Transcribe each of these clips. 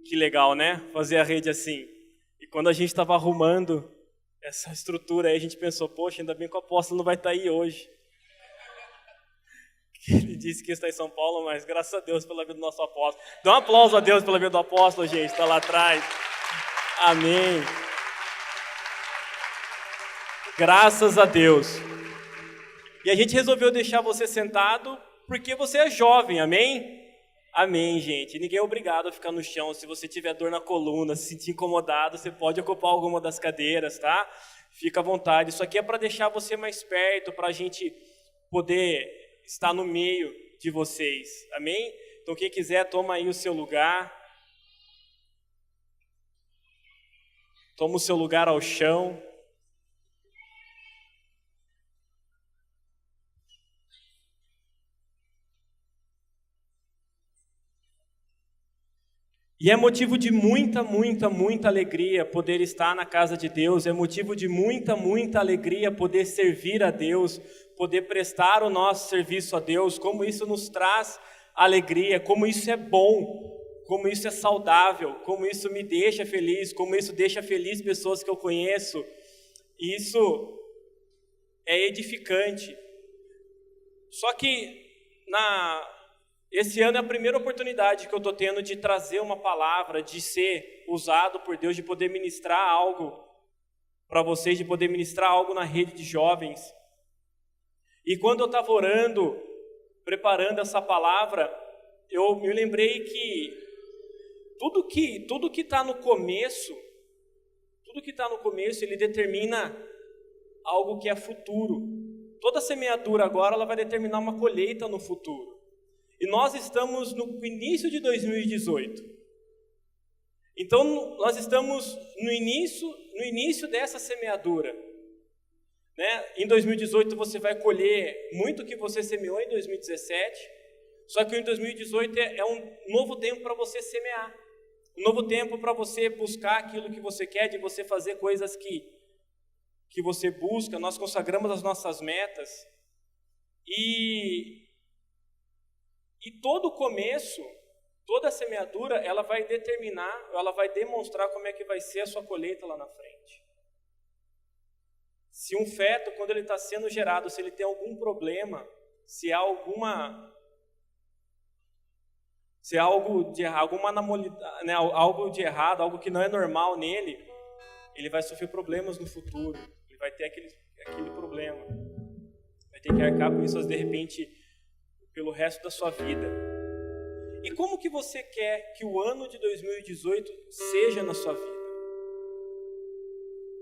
Que legal, né? Fazer a rede assim. E quando a gente estava arrumando essa estrutura aí, a gente pensou, poxa, ainda bem que o apóstolo não vai estar aí hoje. Ele disse que está em São Paulo, mas graças a Deus pela vida do nosso apóstolo. Dá um aplauso a Deus pela vida do apóstolo, gente, está lá atrás. Amém. Graças a Deus. E a gente resolveu deixar você sentado porque você é jovem, amém? Amém, gente. Ninguém é obrigado a ficar no chão. Se você tiver dor na coluna, se sentir incomodado, você pode ocupar alguma das cadeiras, tá? Fica à vontade. Isso aqui é para deixar você mais perto, para a gente poder estar no meio de vocês, amém? Então quem quiser, toma aí o seu lugar. Toma o seu lugar ao chão. E é motivo de muita, muita, muita alegria poder estar na casa de Deus, é motivo de muita, muita alegria poder servir a Deus, poder prestar o nosso serviço a Deus, como isso nos traz alegria, como isso é bom, como isso é saudável, como isso me deixa feliz, como isso deixa feliz pessoas que eu conheço. Isso é edificante. Só que esse ano é a primeira oportunidade que eu estou tendo de trazer uma palavra, de ser usado por Deus, de poder ministrar algo para vocês, de poder ministrar algo na rede de jovens. E quando eu estava orando, preparando essa palavra, eu me lembrei que tudo que está no começo, ele determina algo que é futuro. Toda semeadura agora ela vai determinar uma colheita no futuro. E nós estamos no início de 2018. Então, nós estamos no início dessa semeadura. Né? Em 2018, você vai colher muito que você semeou em 2017. Só que em 2018 é um novo tempo para você semear. Um novo tempo para você buscar aquilo que você quer, de você fazer coisas que você busca. Nós consagramos as nossas metas. E todo começo, toda a semeadura, ela vai determinar, ela vai demonstrar como é que vai ser a sua colheita lá na frente. Se um feto, quando ele está sendo gerado, se ele tem algum problema, se há algo de errado, algo que não é normal nele, ele vai sofrer problemas no futuro, ele vai ter aquele problema, vai ter que arcar com isso, de repente, pelo resto da sua vida. E como que você quer que o ano de 2018 seja na sua vida?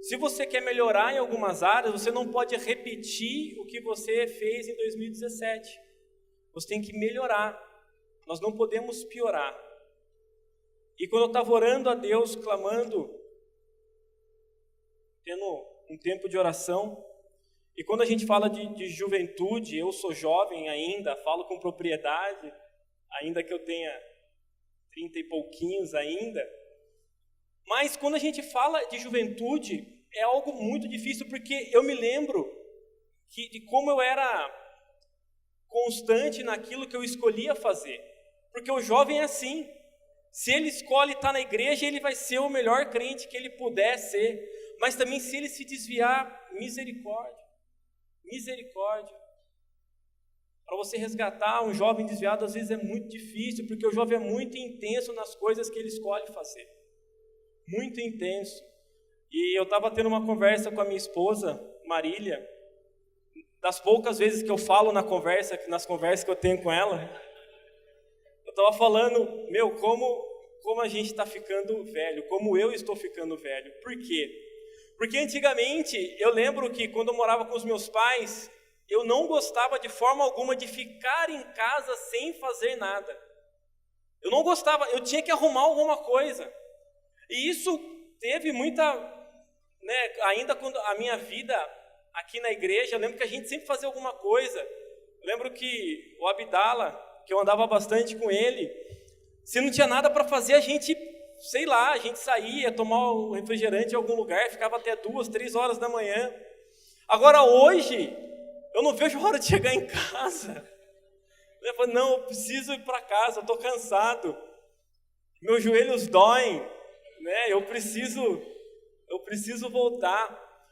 Se você quer melhorar em algumas áreas, você não pode repetir o que você fez em 2017. Você tem que melhorar. Nós não podemos piorar. E quando eu estava orando a Deus, clamando, tendo um tempo de oração, e quando a gente fala de juventude, eu sou jovem ainda, falo com propriedade, ainda que eu tenha 30 e pouquinhos ainda. Mas quando a gente fala de juventude, é algo muito difícil, porque eu me lembro de como eu era constante naquilo que eu escolhia fazer. Porque o jovem é assim. Se ele escolhe estar na igreja, ele vai ser o melhor crente que ele puder ser. Mas também se ele se desviar, misericórdia. Misericórdia. Para você resgatar um jovem desviado, às vezes é muito difícil, porque o jovem é muito intenso nas coisas que ele escolhe fazer. Muito intenso. E eu estava tendo uma conversa com a minha esposa, Marília, das poucas vezes que eu falo nas conversas que eu tenho com ela, eu estava falando, como a gente está ficando velho, como eu estou ficando velho. Por quê? Porque antigamente, eu lembro que quando eu morava com os meus pais, eu não gostava de forma alguma de ficar em casa sem fazer nada. Eu não gostava, eu tinha que arrumar alguma coisa. E isso teve muita, ainda quando a minha vida aqui na igreja, eu lembro que a gente sempre fazia alguma coisa. Eu lembro que o Abdala, que eu andava bastante com ele, se não tinha nada para fazer, a gente saía, tomar o refrigerante em algum lugar, ficava até 2, 3 horas da manhã. Agora hoje, eu não vejo a hora de chegar em casa. Eu falo, não, eu preciso ir para casa, eu estou cansado. meus joelhos doem, né? Eu preciso voltar.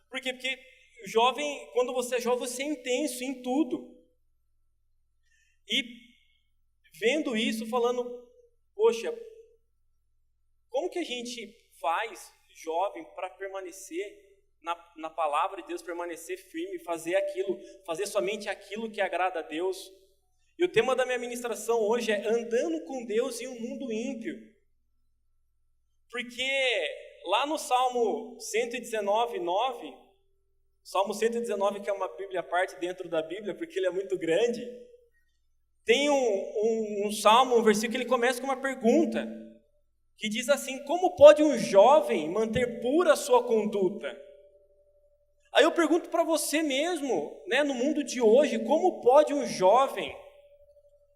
Por quê? Porque jovem, quando você é jovem, você é intenso em tudo. E vendo isso, falando, poxa, como que a gente faz, jovem, para permanecer na palavra de Deus, permanecer firme, fazer somente aquilo que agrada a Deus? E o tema da minha ministração hoje é andando com Deus em um mundo ímpio. Porque lá no Salmo 119, 9, Salmo 119, que é uma Bíblia à parte dentro da Bíblia, porque ele é muito grande, tem um salmo, um versículo que ele começa com uma pergunta, que diz assim: como pode um jovem manter pura a sua conduta? Aí eu pergunto para você mesmo, né, no mundo de hoje, como pode um jovem,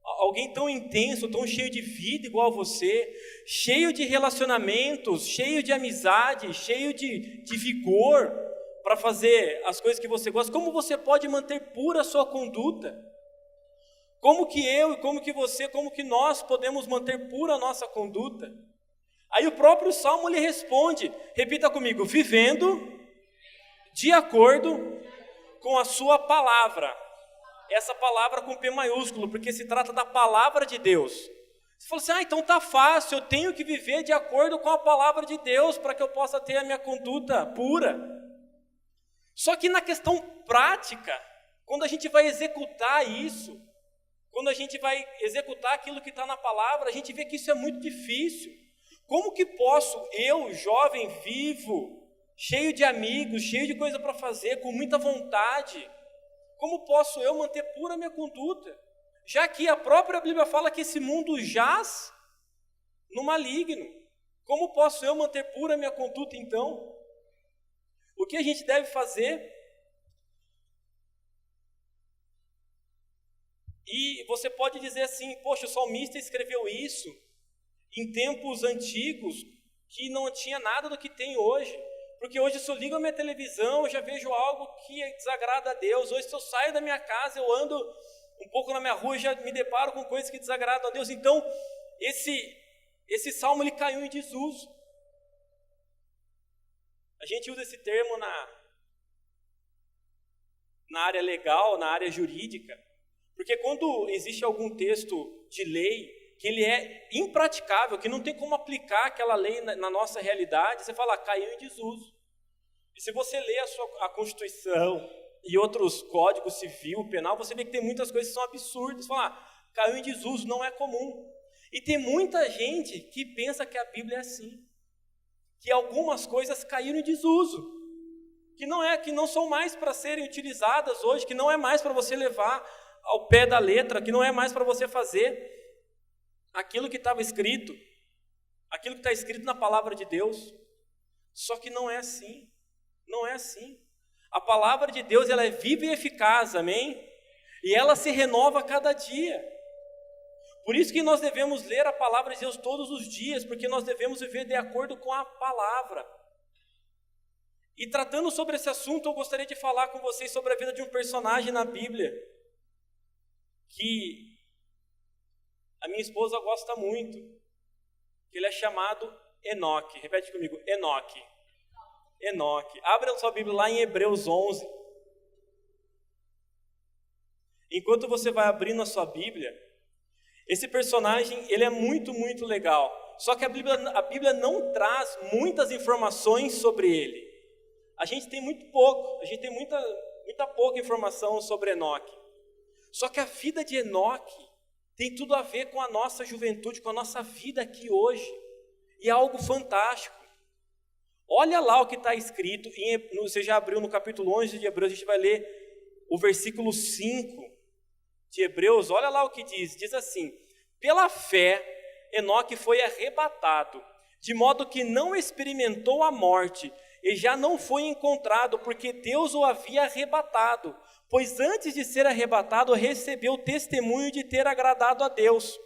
alguém tão intenso, tão cheio de vida igual a você, cheio de relacionamentos, cheio de amizade, cheio de vigor para fazer as coisas que você gosta, como você pode manter pura a sua conduta? Como que eu, como que você, como que nós podemos manter pura a nossa conduta? Aí o próprio Salmo lhe responde, repita comigo: vivendo de acordo com a sua palavra. Essa palavra com P maiúsculo, porque se trata da palavra de Deus. Você falou assim: então tá fácil, eu tenho que viver de acordo com a palavra de Deus para que eu possa ter a minha conduta pura. Só que na questão prática, quando a gente vai executar isso, quando a gente vai executar aquilo que está na palavra, a gente vê que isso é muito difícil. Como que posso, eu, jovem, vivo, cheio de amigos, cheio de coisa para fazer, com muita vontade, como posso eu manter pura a minha conduta? Já que a própria Bíblia fala que esse mundo jaz no maligno. Como posso eu manter pura a minha conduta então? O que a gente deve fazer? E você pode dizer assim: poxa, o salmista escreveu isso em tempos antigos que não tinha nada do que tem hoje. Porque hoje, se eu ligo a minha televisão, eu já vejo algo que desagrada a Deus. Hoje, se eu saio da minha casa, eu ando um pouco na minha rua e já me deparo com coisas que desagradam a Deus. Então, esse salmo ele caiu em desuso. A gente usa esse termo na área legal, na área jurídica. Porque quando existe algum texto de lei que ele é impraticável, que não tem como aplicar aquela lei na nossa realidade, você fala: caiu em desuso. E se você lê a Constituição e outros códigos civil, penal, você vê que tem muitas coisas que são absurdas. Você fala: caiu em desuso, não é comum. E tem muita gente que pensa que a Bíblia é assim, que algumas coisas caíram em desuso, que não são mais para serem utilizadas hoje, que não é mais para você levar ao pé da letra, que não é mais para você fazer aquilo que estava escrito, aquilo que está escrito na palavra de Deus. Só que não é assim, não é assim. A palavra de Deus, ela é viva e eficaz, amém? E ela se renova a cada dia. Por isso que nós devemos ler a palavra de Deus todos os dias, porque nós devemos viver de acordo com a palavra. E tratando sobre esse assunto, eu gostaria de falar com vocês sobre a vida de um personagem na Bíblia, que a minha esposa gosta muito, que ele é chamado Enoque. Repete comigo: Enoque. Enoque. Abra a sua Bíblia lá em Hebreus 11. Enquanto você vai abrindo a sua Bíblia, esse personagem, ele é muito, muito legal. Só que a Bíblia não traz muitas informações sobre ele. A gente tem muito pouco, a gente tem muita pouca informação sobre Enoque. Só que a vida de Enoque tem tudo a ver com a nossa juventude, com a nossa vida aqui hoje. E é algo fantástico. Olha lá o que está escrito, você já abriu no capítulo 11 de Hebreus, a gente vai ler o versículo 5 de Hebreus. Olha lá o que diz assim: pela fé, Enoque foi arrebatado, de modo que não experimentou a morte, e já não foi encontrado, porque Deus o havia arrebatado, pois antes de ser arrebatado, recebeu testemunho de ter agradado a Deus.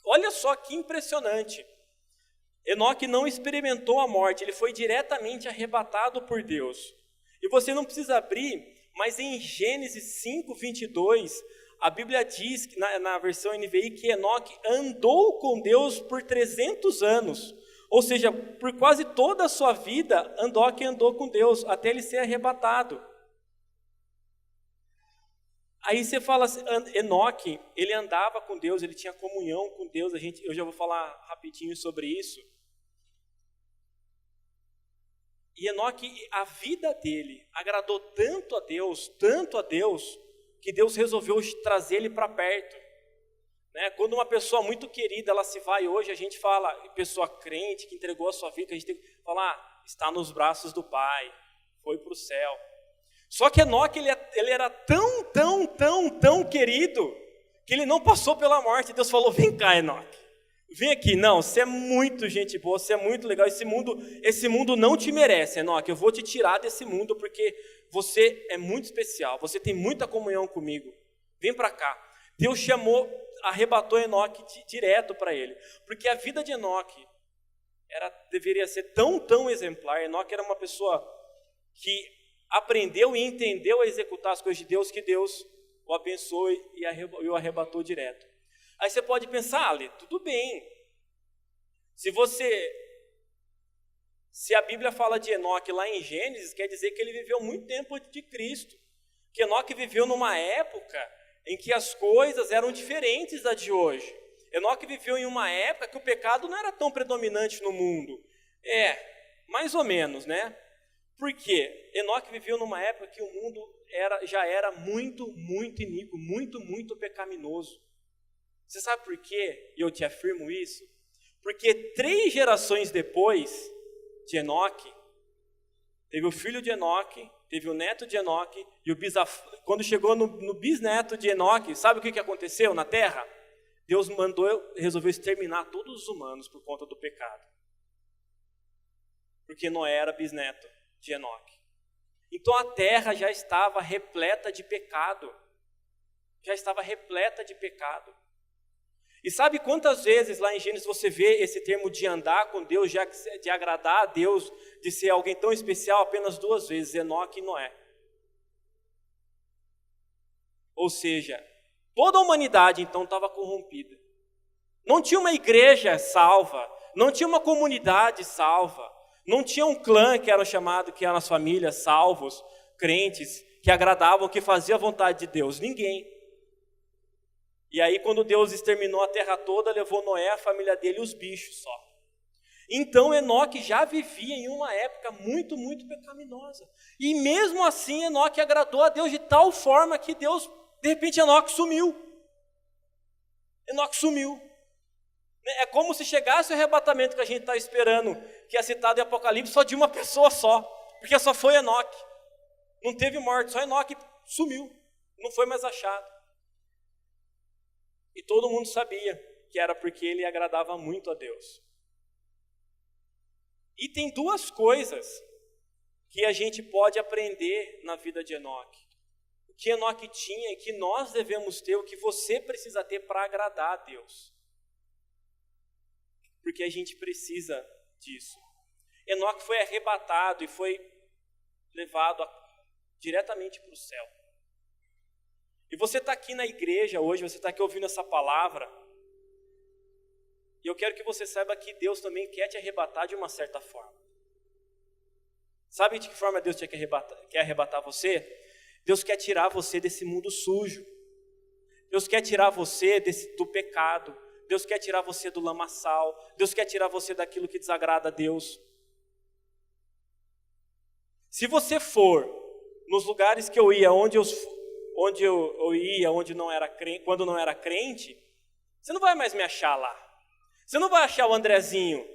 Olha só que impressionante. Enoque não experimentou a morte, ele foi diretamente arrebatado por Deus. E você não precisa abrir, mas em Gênesis 5:22, a Bíblia diz, na versão NVI, que Enoque andou com Deus por 300 anos. Ou seja, por quase toda a sua vida, Enoque andou com Deus, até ele ser arrebatado. Aí você fala assim, Enoque, ele andava com Deus, ele tinha comunhão com Deus. Eu já vou falar rapidinho sobre isso. E Enoque, a vida dele agradou tanto a Deus, que Deus resolveu trazer ele para perto. Né? Quando uma pessoa muito querida, ela se vai hoje, a gente fala, pessoa crente, que entregou a sua vida, a gente tem que falar, está nos braços do Pai, foi para o céu. Só que Enoque, ele era tão querido, que ele não passou pela morte. Deus falou, vem cá, Enoque, vem aqui. Não, você é muito gente boa, você é muito legal, esse mundo não te merece, Enoque, eu vou te tirar desse mundo, porque você é muito especial, você tem muita comunhão comigo, vem para cá. Deus arrebatou Enoque direto para ele, porque a vida de Enoque deveria ser tão exemplar. Enoque era uma pessoa que aprendeu e entendeu a executar as coisas de Deus, que Deus o abençoou e o arrebatou direto. Aí você pode pensar, Ale, tudo bem, se a Bíblia fala de Enoque lá em Gênesis, quer dizer que ele viveu muito tempo de Cristo, que Enoque viveu numa época em que as coisas eram diferentes da de hoje. Enoque viveu em uma época que o pecado não era tão predominante no mundo. Mais ou menos, né? Por quê? Enoque viveu numa época que o mundo já era muito iníquo, muito pecaminoso. Você sabe por quê? E eu te afirmo isso. Porque 3 gerações depois de Enoque, teve o filho de Enoque, teve o neto de Enoque, e quando chegou no bisneto de Enoque, sabe o que aconteceu na terra? Deus resolveu exterminar todos os humanos por conta do pecado. Porque Noé era bisneto de Enoque. Então a terra já estava repleta de pecado. E sabe quantas vezes lá em Gênesis você vê esse termo de andar com Deus, de agradar a Deus, de ser alguém tão especial? Apenas 2 vezes, Enoque e Noé. Ou seja, toda a humanidade então estava corrompida. Não tinha uma igreja salva, não tinha uma comunidade salva, não tinha um clã que eram as famílias salvos, crentes, que agradavam, que faziam a vontade de Deus. Ninguém. E aí quando Deus exterminou a terra toda, levou Noé, a família dele e os bichos só. Então Enoque já vivia em uma época muito pecaminosa. E mesmo assim Enoque agradou a Deus de tal forma que Deus, de repente Enoque sumiu. É como se chegasse o arrebatamento que a gente está esperando, que é citado em Apocalipse, só de uma pessoa só. Porque só foi Enoque. Não teve morte, só Enoque sumiu. Não foi mais achado. E todo mundo sabia que era porque ele agradava muito a Deus. E tem 2 coisas que a gente pode aprender na vida de Enoque. O que Enoque tinha e que nós devemos ter, o que você precisa ter para agradar a Deus. Porque a gente precisa disso. Enoque foi arrebatado e foi levado diretamente para o céu. E você está aqui na igreja hoje, você está aqui ouvindo essa palavra, e eu quero que você saiba que Deus também quer te arrebatar de uma certa forma. Sabe de que forma Deus quer arrebatar você? Deus quer tirar você desse mundo sujo. Deus quer tirar você do pecado. Deus quer tirar você do lamaçal. Deus quer tirar você daquilo que desagrada a Deus. Se você for nos lugares que eu ia, onde eu ia, quando não era crente, você não vai mais me achar lá. Você não vai achar o Andrezinho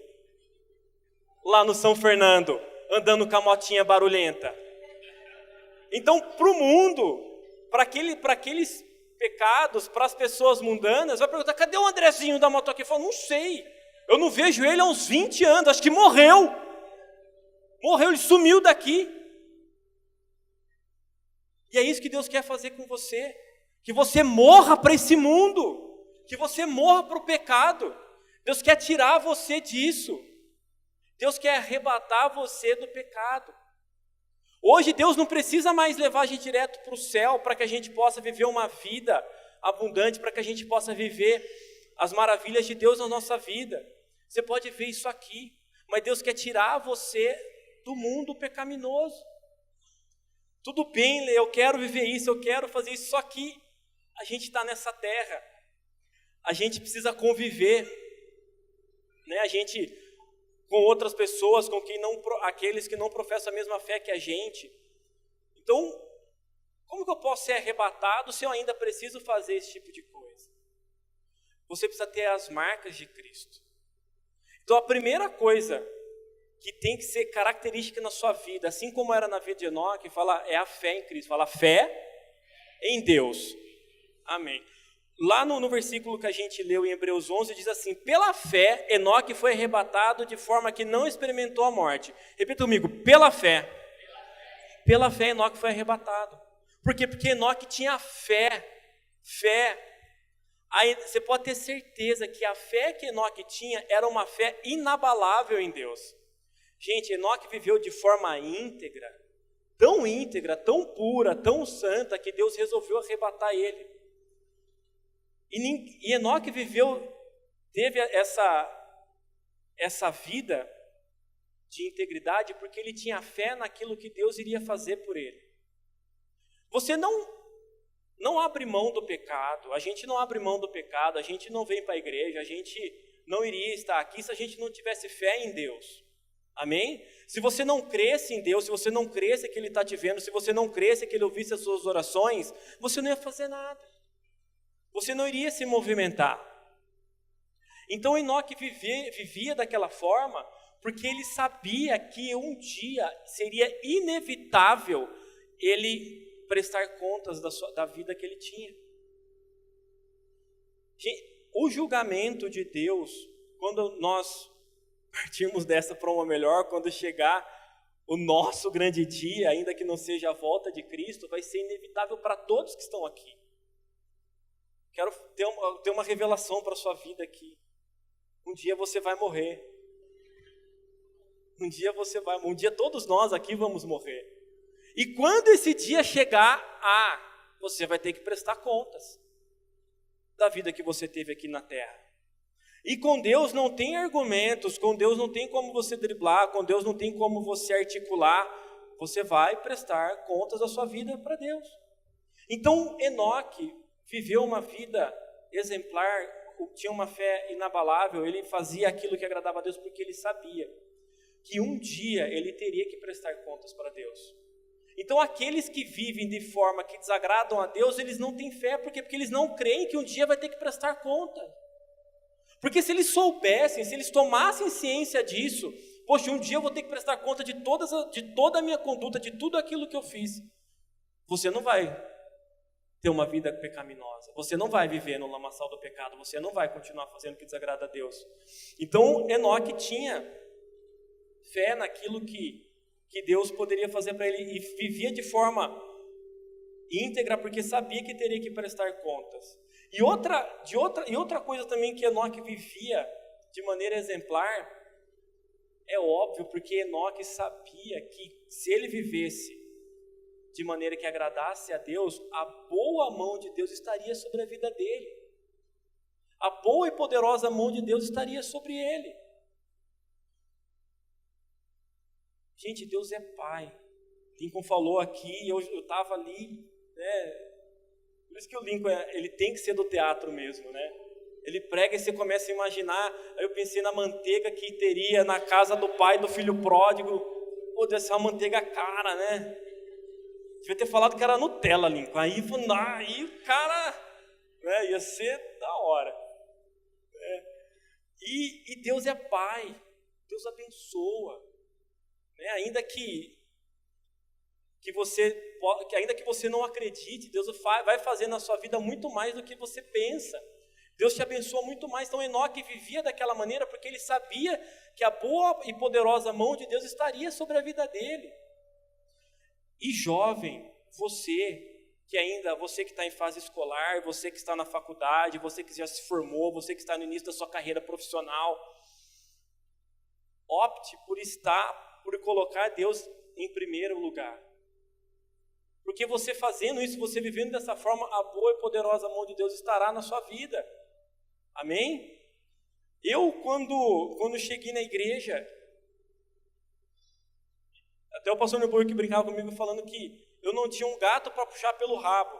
lá no São Fernando, andando com a motinha barulhenta. Então, para o mundo, para aqueles pecados, para as pessoas mundanas, vai perguntar, cadê o Andrezinho da moto aqui? Eu falo, não sei, eu não vejo ele há uns 20 anos, acho que morreu, ele sumiu daqui. E é isso que Deus quer fazer com você, que você morra para esse mundo, que você morra para o pecado. Deus quer tirar você disso, Deus quer arrebatar você do pecado. Hoje Deus não precisa mais levar a gente direto para o céu, para que a gente possa viver uma vida abundante para que a gente possa viver as maravilhas de Deus na nossa vida. Você pode ver isso aqui, mas Deus quer tirar você do mundo pecaminoso. Tudo bem, eu quero viver isso, eu quero fazer isso, só que a gente está nessa terra, a gente precisa conviver, né? A gente, com outras pessoas, com aqueles que não professam a mesma fé que a gente. Então, como que eu posso ser arrebatado se eu ainda preciso fazer esse tipo de coisa? Você precisa ter as marcas de Cristo. Então, a primeira coisa que tem que ser característica na sua vida, assim como era na vida de Enoque, é a fé em Cristo. Fala fé em Deus. Amém. Lá no versículo que a gente leu em Hebreus 11, diz assim: pela fé, Enoque foi arrebatado de forma que não experimentou a morte. Repita comigo, pela fé. Pela fé, Enoque foi arrebatado. Por quê? Porque Enoque tinha fé. Aí você pode ter certeza que a fé que Enoque tinha era uma fé inabalável em Deus. Gente, Enoque viveu de forma íntegra, tão pura, tão santa, que Deus resolveu arrebatar ele. E Enoque teve essa vida de integridade porque ele tinha fé naquilo que Deus iria fazer por ele. Você não abre mão do pecado, a gente não abre mão do pecado, a gente não vem para a igreja, a gente não iria estar aqui se a gente não tivesse fé em Deus. Amém? Se você não cresce em Deus, se você não cresce que Ele está te vendo, se você não cresce que Ele ouvisse as suas orações, você não ia fazer nada. Você não iria se movimentar. Então Enoque vivia daquela forma, porque ele sabia que um dia seria inevitável ele prestar contas da vida que ele tinha. O julgamento de Deus, quando nós partirmos dessa para uma melhor, quando chegar o nosso grande dia, ainda que não seja a volta de Cristo, vai ser inevitável para todos que estão aqui. Quero ter uma revelação para a sua vida aqui. Um dia você vai morrer. Um dia todos nós aqui vamos morrer. E quando esse dia chegar, você vai ter que prestar contas da vida que você teve aqui na terra. E com Deus não tem argumentos, com Deus não tem como você driblar, com Deus não tem como você articular. Você vai prestar contas da sua vida para Deus. Então Enoque viveu uma vida exemplar, tinha uma fé inabalável, ele fazia aquilo que agradava a Deus porque ele sabia que um dia ele teria que prestar contas para Deus. Então aqueles que vivem de forma que desagradam a Deus, eles não têm fé, porque eles não creem que um dia vai ter que prestar conta. Porque se eles soubessem, se eles tomassem ciência disso, poxa, um dia eu vou ter que prestar conta de toda a minha conduta, de tudo aquilo que eu fiz. Você não vai ter uma vida pecaminosa, você não vai viver no lamaçal do pecado, você não vai continuar fazendo o que desagrada a Deus. Então Enoque tinha fé naquilo que Deus poderia fazer para ele, e vivia de forma íntegra, porque sabia que teria que prestar contas. E outra coisa também que Enoque vivia de maneira exemplar, é óbvio, porque Enoque sabia que se ele vivesse de maneira que agradasse a Deus, a boa mão de Deus estaria sobre a vida dele. A boa e poderosa mão de Deus estaria sobre ele. Gente, Deus é Pai. Lincoln falou aqui, eu estava ali, né? Por isso que o Lincoln, ele tem que ser do teatro mesmo, né? Ele prega e você começa a imaginar. Aí eu pensei na manteiga que teria na casa do pai do filho pródigo. Pô, deve ser uma manteiga cara, né? Devia ter falado que era Nutella, Lincoln. Aí o cara, né, ia ser da hora. E Deus é Pai. Deus abençoa. Né? Ainda que você não acredite, Deus vai fazer na sua vida muito mais do que você pensa. Deus te abençoa muito mais. Então Enoque vivia daquela maneira porque ele sabia que a boa e poderosa mão de Deus estaria sobre a vida dele. E jovem, você que está em fase escolar, você que está na faculdade, você que já se formou, você que está no início da sua carreira profissional, opte por colocar Deus em primeiro lugar. Porque você fazendo isso, você vivendo dessa forma, a boa e poderosa mão de Deus estará na sua vida. Amém? Eu, quando cheguei na igreja, até o pastor Nebulo que brincava comigo falando que eu não tinha um gato para puxar pelo rabo.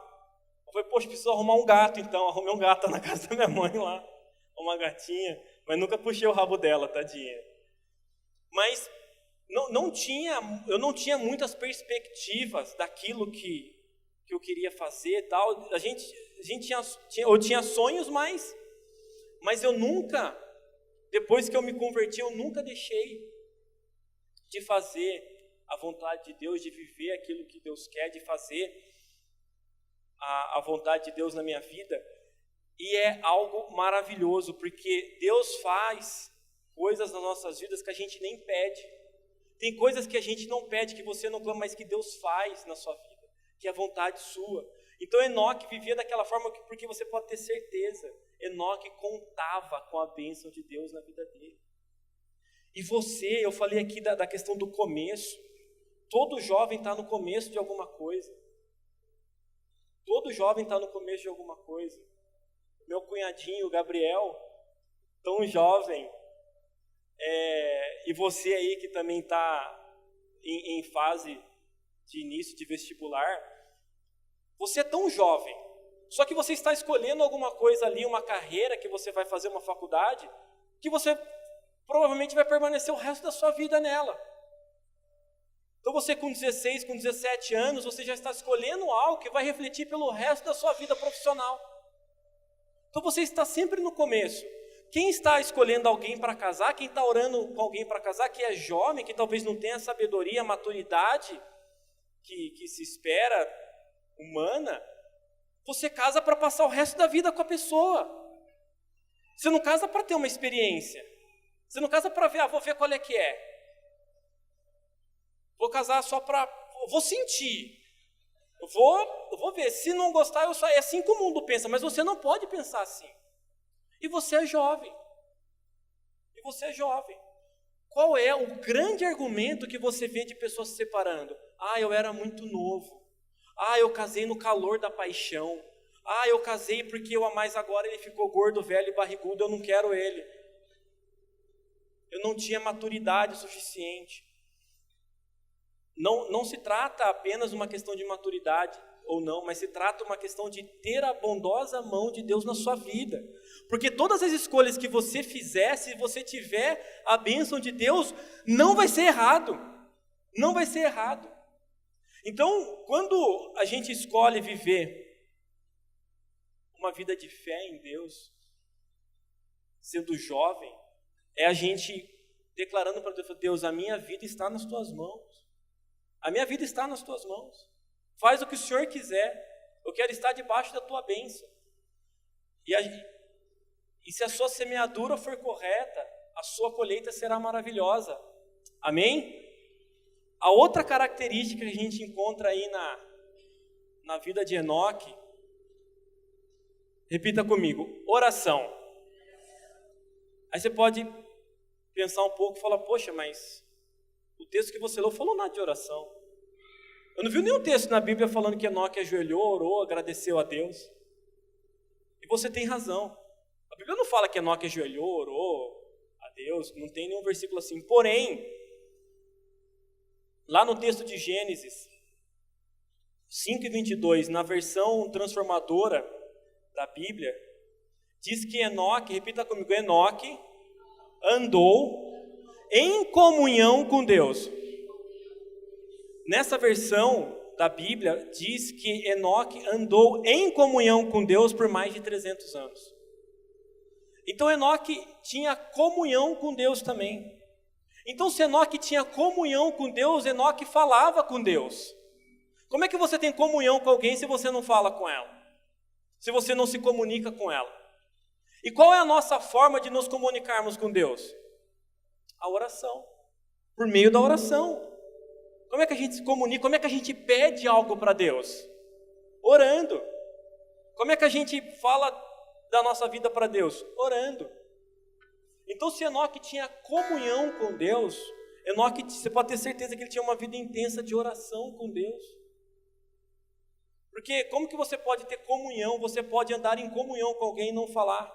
Eu falei, poxa, preciso arrumar um gato então. Arrumei um gato na casa da minha mãe lá, uma gatinha, mas nunca puxei o rabo dela, tadinha. Mas eu não tinha muitas perspectivas daquilo que eu queria fazer e tal. A gente tinha sonhos, mas eu nunca, depois que eu me converti, eu nunca deixei de fazer a vontade de Deus, de viver aquilo que Deus quer, de fazer a vontade de Deus na minha vida. E é algo maravilhoso, porque Deus faz coisas nas nossas vidas que a gente nem pede. Tem coisas que a gente não pede, que você não clama, mas que Deus faz na sua vida, que é a vontade sua. Então Enoque vivia daquela forma porque você pode ter certeza, Enoque contava com a bênção de Deus na vida dele. E você, eu falei aqui da questão do começo. Todo jovem está no começo de alguma coisa. Todo jovem está no começo de alguma coisa. Meu cunhadinho, Gabriel, tão jovem, e você aí que também está em fase de início de vestibular, você é tão jovem, só que você está escolhendo alguma coisa ali, uma carreira que você vai fazer, uma faculdade, que você provavelmente vai permanecer o resto da sua vida nela. Então você com 16, com 17 anos, você já está escolhendo algo que vai refletir pelo resto da sua vida profissional. Então você está sempre no começo. Quem está escolhendo alguém para casar, quem está orando com alguém para casar, que é jovem, que talvez não tenha a sabedoria, a maturidade que se espera humana, você casa para passar o resto da vida com a pessoa. Você não casa para ter uma experiência. Você não casa para ver, vou ver qual é que é. Vou casar só para... Vou sentir. Eu vou ver. Se não gostar, é assim que o mundo pensa. Mas você não pode pensar assim. E você é jovem. Qual é o grande argumento que você vê de pessoas se separando? Eu era muito novo. Eu casei no calor da paixão. Eu casei porque eu a mais agora ele ficou gordo, velho e barrigudo. Eu não quero ele. Eu não tinha maturidade suficiente. Não se trata apenas de uma questão de maturidade ou não, mas se trata de uma questão de ter a bondosa mão de Deus na sua vida. Porque todas as escolhas que você fizer, se você tiver a bênção de Deus, não vai ser errado. Não vai ser errado. Então, quando a gente escolhe viver uma vida de fé em Deus, sendo jovem, é a gente declarando para Deus: Deus, a minha vida está nas tuas mãos. A minha vida está nas tuas mãos. Faz o que o Senhor quiser. Eu quero estar debaixo da tua bênção. E se a sua semeadura for correta, a sua colheita será maravilhosa. Amém? A outra característica que a gente encontra aí na vida de Enoque, repita comigo: oração. Aí você pode pensar um pouco e falar: poxa, mas o texto que você leu falou nada de oração. Eu não vi nenhum texto na Bíblia falando que Enoque ajoelhou, orou, agradeceu a Deus. E você tem razão. A Bíblia não fala que Enoque ajoelhou, orou a Deus. Não tem nenhum versículo assim. Porém, lá no texto de Gênesis 5:22, na versão transformadora da Bíblia, diz que Enoque, repita comigo, Enoque andou em comunhão com Deus. Nessa versão da Bíblia, diz que Enoque andou em comunhão com Deus por mais de 300 anos. Então Enoque tinha comunhão com Deus também. Então se Enoque tinha comunhão com Deus, Enoque falava com Deus. Como é que você tem comunhão com alguém se você não fala com ela? Se você não se comunica com ela? E qual é a nossa forma de nos comunicarmos com Deus? A oração. Por meio da oração. Como é que a gente se comunica? Como é que a gente pede algo para Deus? Orando. Como é que a gente fala da nossa vida para Deus? Orando. Então, se Enoque tinha comunhão com Deus, Enoque, você pode ter certeza que ele tinha uma vida intensa de oração com Deus. Porque como que você pode ter comunhão, você pode andar em comunhão com alguém e não falar?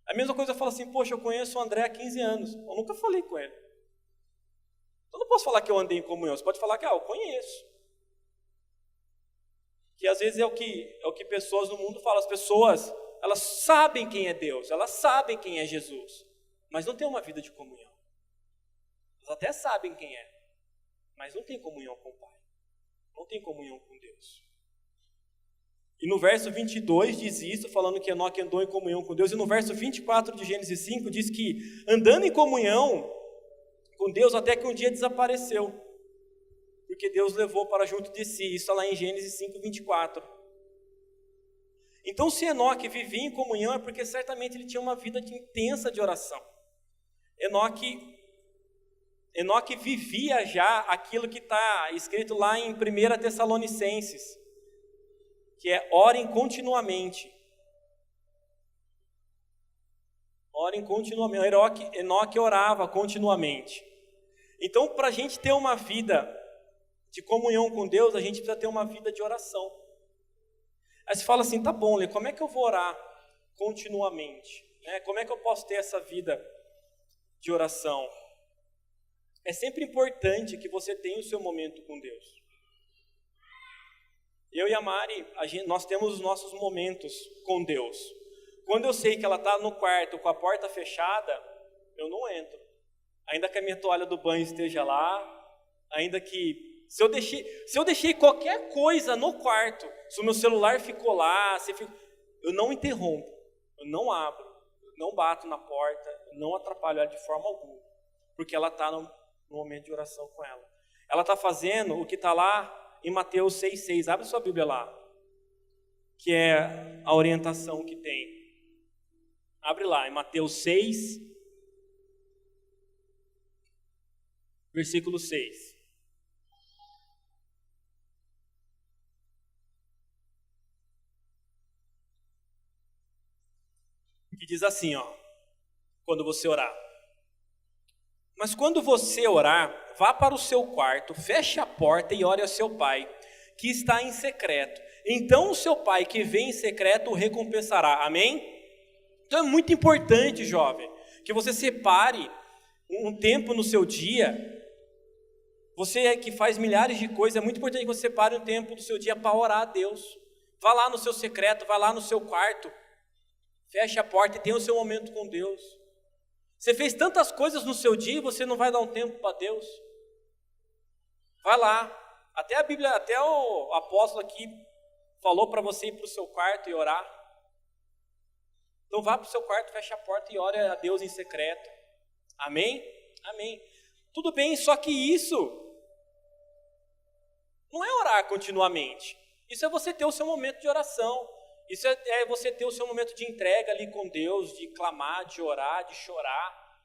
A mesma coisa eu falo assim, poxa, eu conheço o André há 15 anos, eu nunca falei com ele. Eu não posso falar que eu andei em comunhão, você pode falar que eu conheço. Que às vezes é o que pessoas no mundo falam, as pessoas, elas sabem quem é Deus, elas sabem quem é Jesus, mas não tem uma vida de comunhão. Elas até sabem quem é, mas não tem comunhão com o Pai, não tem comunhão com Deus. E no verso 22 diz isso, falando que Enoque andou em comunhão com Deus, e no verso 24 de Gênesis 5 diz que andando em comunhão com Deus até que um dia desapareceu, porque Deus levou para junto de si, isso lá em Gênesis 5, 24. Então se Enoque vivia em comunhão é porque certamente ele tinha uma vida intensa de oração. Enoque vivia já aquilo que está escrito lá em 1 Tessalonicenses, que é orem continuamente. Orem continuamente. Enoque orava continuamente. Então, para a gente ter uma vida de comunhão com Deus, a gente precisa ter uma vida de oração. Aí você fala assim, tá bom, Lê, como é que eu vou orar continuamente? Como é que eu posso ter essa vida de oração? É sempre importante que você tenha o seu momento com Deus. Eu e a Mari, nós temos os nossos momentos com Deus. Quando eu sei que ela está no quarto com a porta fechada, eu não entro. Ainda que a minha toalha do banho esteja lá, ainda que... Se eu deixei qualquer coisa no quarto, se o meu celular ficou lá, eu não interrompo, eu não abro, eu não bato na porta, eu não atrapalho ela de forma alguma, porque ela está no momento de oração com ela. Ela está fazendo o que está lá em Mateus 6,6, abre sua Bíblia lá, que é a orientação que tem. Abre lá, em Mateus 6, versículo 6. Que diz assim, quando você orar. Mas quando você orar, vá para o seu quarto, feche a porta e ore ao seu pai, que está em secreto. Então o seu pai que vem em secreto o recompensará. Amém? Então é muito importante, jovem, que você separe um tempo no seu dia. Você que faz milhares de coisas, é muito importante que você separe um tempo do seu dia para orar a Deus. Vá lá no seu secreto, vá lá no seu quarto, feche a porta e tenha o seu momento com Deus. Você fez tantas coisas no seu dia e você não vai dar um tempo para Deus? Vai lá. Até a Bíblia, até o apóstolo aqui falou para você ir para o seu quarto e orar. Então vá para o seu quarto, feche a porta e ore a Deus em secreto. Amém? Amém. Tudo bem, só que isso não é orar continuamente. Isso é você ter o seu momento de oração. Isso é você ter o seu momento de entrega ali com Deus, de clamar, de orar, de chorar.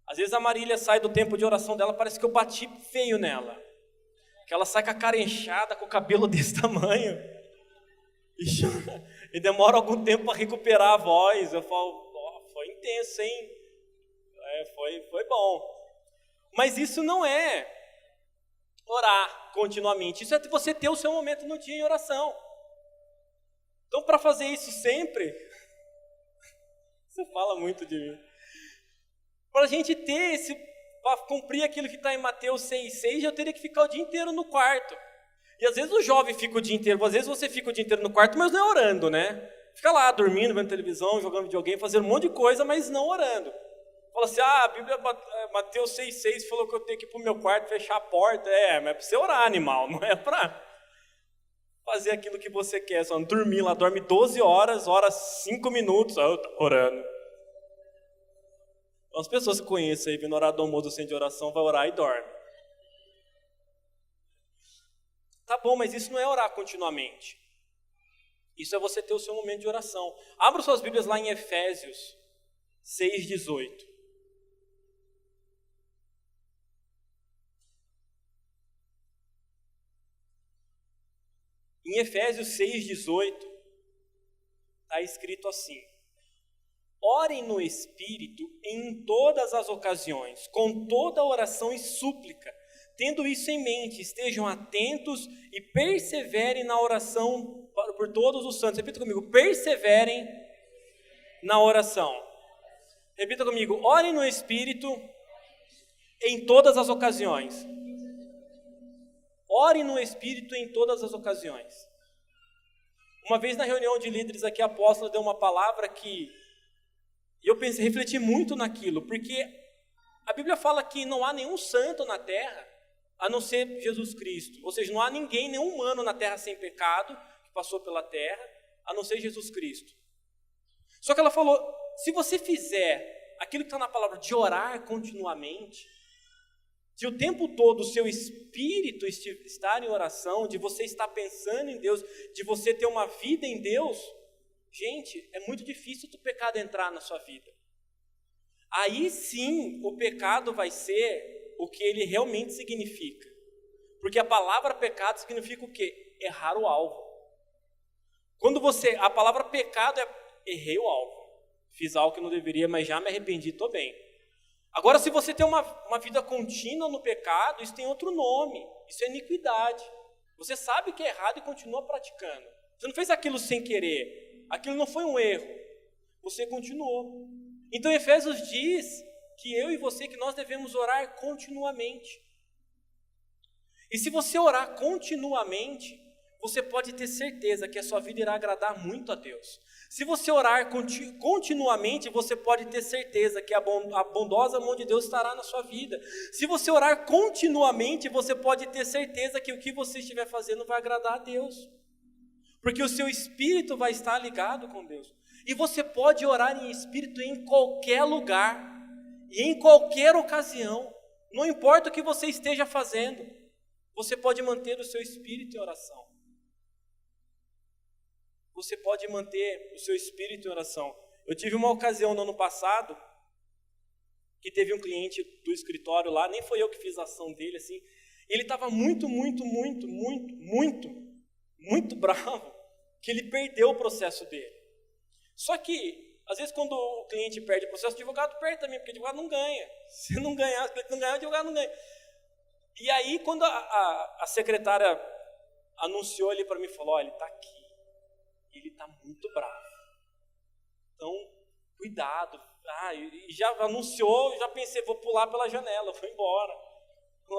Às vezes a Marília sai do tempo de oração dela, parece que eu bati feio nela. Que ela sai com a cara inchada, com o cabelo desse tamanho. E demora algum tempo para recuperar a voz. Eu falo, foi intenso, hein? Foi bom. Mas isso não é orar continuamente. Isso é você ter o seu momento no dia em oração. Então, para fazer isso sempre, você fala muito de mim. Para a gente ter para cumprir aquilo que está em Mateus 6,6, eu teria que ficar o dia inteiro no quarto. E às vezes o jovem fica o dia inteiro, às vezes você fica o dia inteiro no quarto, mas não é orando, né? Fica lá dormindo, vendo televisão, jogando videogame, fazendo um monte de coisa, mas não orando. Fala assim, a Bíblia, Mateus 6,6 falou que eu tenho que ir para o meu quarto, fechar a porta. Mas é para você orar, animal, não é para fazer aquilo que você quer, só dormir lá, dorme 12 horas, ora 5 minutos, eu tô orando. As pessoas que conhecem aí, vindo orar do almoço sem de oração, vai orar e dorme. Tá bom, mas isso não é orar continuamente. Isso é você ter o seu momento de oração. Abra suas Bíblias lá em Efésios 6,18. Em Efésios 6,18, está escrito assim: orem no Espírito em todas as ocasiões, com toda oração e súplica, tendo isso em mente, estejam atentos e perseverem na oração por todos os santos. Repita comigo, perseverem na oração. Repita comigo, orem no Espírito em todas as ocasiões. Ore no Espírito em todas as ocasiões. Uma vez na reunião de líderes aqui, a apóstola deu uma palavra que eu pensei, refleti muito naquilo, porque a Bíblia fala que não há nenhum santo na terra, a não ser Jesus Cristo. Ou seja, não há ninguém, nenhum humano na terra sem pecado, que passou pela terra, a não ser Jesus Cristo. Só que ela falou, se você fizer aquilo que está na palavra de orar continuamente, se o tempo todo o seu espírito estar em oração, de você estar pensando em Deus, de você ter uma vida em Deus, gente, é muito difícil o pecado entrar na sua vida. Aí sim, o pecado vai ser o que ele realmente significa. Porque a palavra pecado significa o quê? Errar o alvo. Quando a palavra pecado é errei o alvo. Fiz algo que não deveria, mas já me arrependi, estou bem. Agora, se você tem uma vida contínua no pecado, isso tem outro nome. Isso é iniquidade. Você sabe que é errado e continua praticando. Você não fez aquilo sem querer. Aquilo não foi um erro. Você continuou. Então, Efésios diz que eu e você, que nós devemos orar continuamente. E se você orar continuamente, você pode ter certeza que a sua vida irá agradar muito a Deus. Se você orar continuamente, você pode ter certeza que a bondosa mão de Deus estará na sua vida. Se você orar continuamente, você pode ter certeza que o que você estiver fazendo vai agradar a Deus. Porque o seu espírito vai estar ligado com Deus. E você pode orar em espírito em qualquer lugar e em qualquer ocasião. Não importa o que você esteja fazendo, você pode manter o seu espírito em oração. Você pode manter o seu espírito em oração. Eu tive uma ocasião no ano passado, que teve um cliente do escritório lá, nem foi eu que fiz a ação dele, assim, ele estava muito bravo, que ele perdeu o processo dele. Só que, às vezes, quando o cliente perde o processo, o advogado perde também, porque o advogado não ganha. Se não ganhar, o cliente não ganhar, o advogado não ganha. E aí, quando a secretária anunciou ali para mim, falou, olha, ele está aqui. Ele está muito bravo. Então, cuidado. E já anunciou, já pensei, vou pular pela janela, vou embora.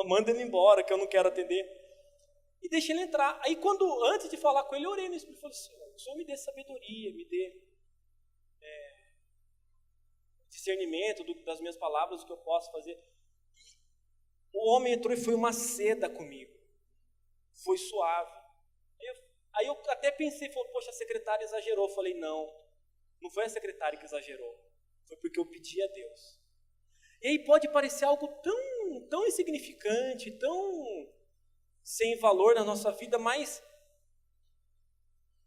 Manda ele embora, que eu não quero atender. E deixei ele entrar. Aí, antes de falar com ele, eu orei no Espírito e falei, Senhor, o Senhor me dê sabedoria, me dê discernimento das minhas palavras, o que eu posso fazer. O homem entrou e foi uma seda comigo. Foi suave. Aí eu até pensei, poxa, a secretária exagerou. Eu falei, não foi a secretária que exagerou. Foi porque eu pedi a Deus. E aí pode parecer algo tão insignificante, tão sem valor na nossa vida, mas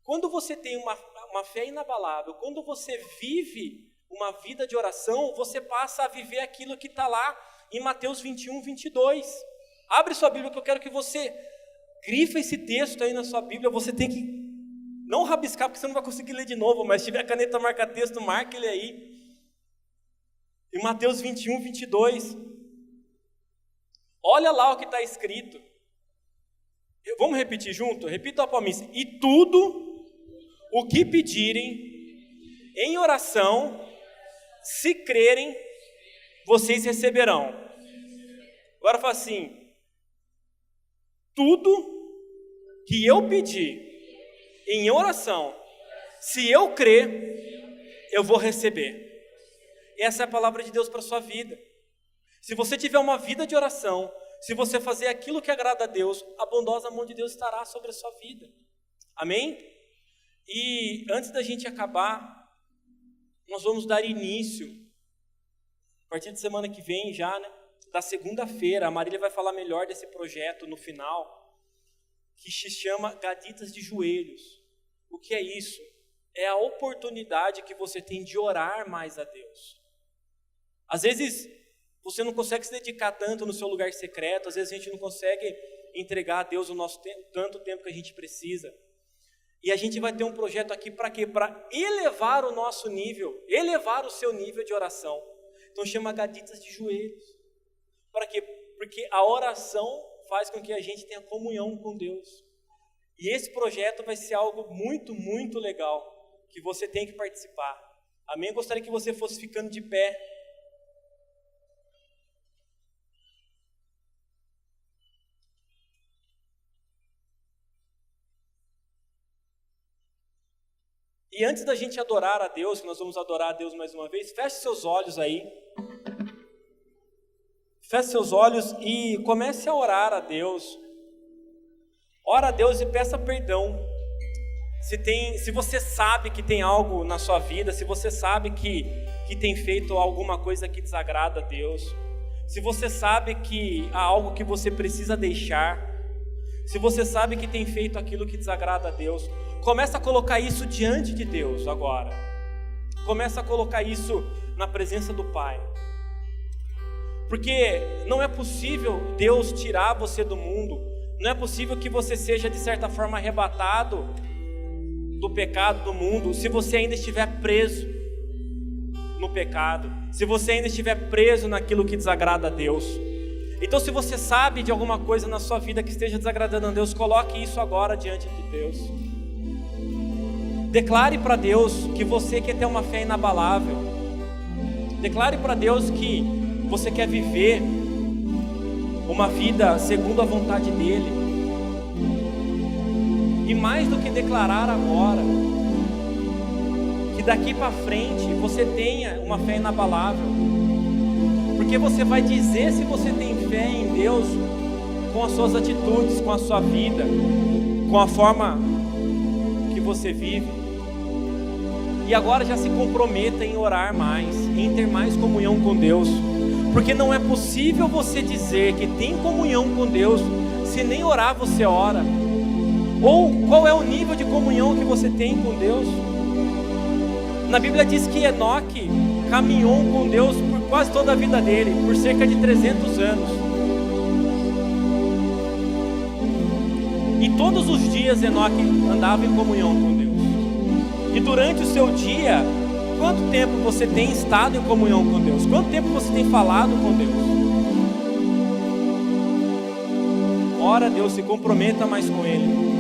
quando você tem uma fé inabalável, quando você vive uma vida de oração, você passa a viver aquilo que está lá em Mateus 21, 22. Abre sua Bíblia que eu quero que você grifa esse texto aí na sua Bíblia. Você tem que não rabiscar, porque você não vai conseguir ler de novo, mas se tiver caneta marca-texto, marca ele aí. Em Mateus 21, 22. Olha lá o que está escrito. Vamos repetir junto? Repita a palminha. E tudo o que pedirem em oração, se crerem, vocês receberão. Agora fala assim, tudo que eu pedir em oração, se eu crer, eu vou receber. Essa é a palavra de Deus para a sua vida. Se você tiver uma vida de oração, se você fazer aquilo que agrada a Deus, a bondosa mão de Deus estará sobre a sua vida. Amém? E antes da gente acabar, nós vamos dar início, a partir de semana que vem já, né? Da segunda-feira, a Marília vai falar melhor desse projeto no final, que se chama Gaditas de Joelhos. O que é isso? É a oportunidade que você tem de orar mais a Deus. Às vezes, você não consegue se dedicar tanto no seu lugar secreto, às vezes a gente não consegue entregar a Deus o nosso tanto tempo que a gente precisa. E a gente vai ter um projeto aqui para quê? Para elevar o nosso nível, elevar o seu nível de oração. Então chama Gaditas de Joelhos. Para quê? Porque a oração faz com que a gente tenha comunhão com Deus. E esse projeto vai ser algo muito, muito legal, que você tem que participar. Amém? Eu gostaria que você fosse ficando de pé. E antes da gente adorar a Deus, que nós vamos adorar a Deus mais uma vez, feche seus olhos aí. Feche seus olhos e comece a orar a Deus. Ora a Deus e peça perdão. Se você sabe que tem algo na sua vida, se você sabe que tem feito alguma coisa que desagrada a Deus, se você sabe que há algo que você precisa deixar, se você sabe que tem feito aquilo que desagrada a Deus, começa a colocar isso diante de Deus agora. Começa a colocar isso na presença do Pai. Porque não é possível Deus tirar você do mundo. Não é possível que você seja de certa forma arrebatado do pecado do mundo se você ainda estiver preso no pecado, se você ainda estiver preso naquilo que desagrada a Deus. Então, se você sabe de alguma coisa na sua vida que esteja desagradando a Deus, coloque isso agora diante de Deus. Declare para Deus que você quer ter uma fé inabalável. Declare para Deus que você quer viver uma vida segundo a vontade dEle. E mais do que declarar agora, que daqui para frente você tenha uma fé inabalável. Porque você vai dizer se você tem fé em Deus com as suas atitudes, com a sua vida, com a forma que você vive. E agora já se comprometa em orar mais, em ter mais comunhão com Deus. Porque não é possível você dizer que tem comunhão com Deus se nem orar você ora. Ou qual é o nível de comunhão que você tem com Deus? Na Bíblia diz que Enoque caminhou com Deus por quase toda a vida dele, por cerca de 300 anos. E todos os dias Enoque andava em comunhão com Deus. E durante o seu dia, quanto tempo você tem estado em comunhão com Deus? Quanto tempo você tem falado com Deus? Ora a Deus, se comprometa mais com Ele.